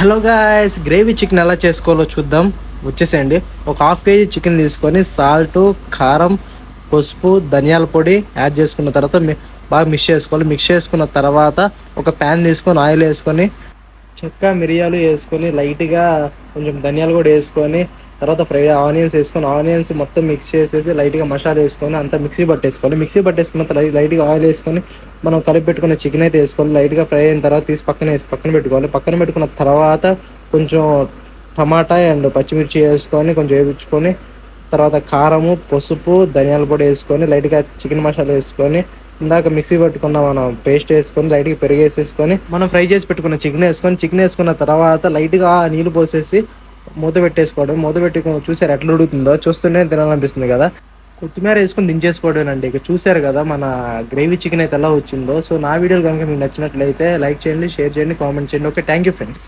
Hello guys, gravy chicken ఎలా చేసుకోవాలో చూద్దాం. వచ్చేసేయండి. ఒక హాఫ్ కేజీ చికెన్ తీసుకొని సాల్ట్, కారం, పసుపు, ధనియాల పొడి యాడ్ చేసుకున్న తర్వాత బాగా మిక్స్ చేసుకోవాలి. మిక్స్ చేసుకున్న తర్వాత ఒక ప్యాన్ తీసుకొని ఆయిల్ వేసుకొని చెక్క మిరియాలు వేసుకొని లైట్గా కొంచెం ధనియాలు కూడా వేసుకొని తర్వాత ఆనియన్స్ వేసుకొని ఆనియన్స్ మొత్తం మిక్స్ చేసేసి లైట్గా మసాలా వేసుకొని అంతా మిక్సీ పట్టేసుకోవాలి. మిక్సీ పట్టేసుకున్న తర్వాత లైట్గా ఆయిల్ వేసుకొని మనం కలిపి పెట్టుకున్న చికెన్ అయితే వేసుకోవాలి. లైట్గా ఫ్రై అయిన తర్వాత తీసి పక్కన పెట్టుకోవాలి. పక్కన పెట్టుకున్న తర్వాత కొంచెం టమాటా అండ్ పచ్చిమిర్చి వేసుకొని కొంచెం వేయించుకొని తర్వాత కారము, పసుపు, ధనియాల పొడి వేసుకొని లైట్గా చికెన్ మసాలా వేసుకొని ఇందాక మిక్సీ పట్టుకున్న మనం పేస్ట్ వేసుకొని లైట్గా పెరిగేసేసుకొని మనం ఫ్రై చేసి పెట్టుకున్న చికెన్ వేసుకున్న తర్వాత లైట్గా నీళ్ళు పోసేసి మూత పెట్టేసుకోవడం. మూత పెట్టి చూసారు ఎట్లా ఉడుకుతుందో, చూస్తూనే తినాలనిపిస్తుంది కదా. కొత్తిమీర వేసుకొని దించేసుకోవడం. ఇక చూసారు కదా మన గ్రేవీ చికెన్ అయితే ఎలా వచ్చిందో. సో నా వీడియోలు కనుక మీకు నచ్చినట్లయితే లైక్ చేయండి, షేర్ చేయండి, కామెంట్ చేయండి. Okay, thank you friends.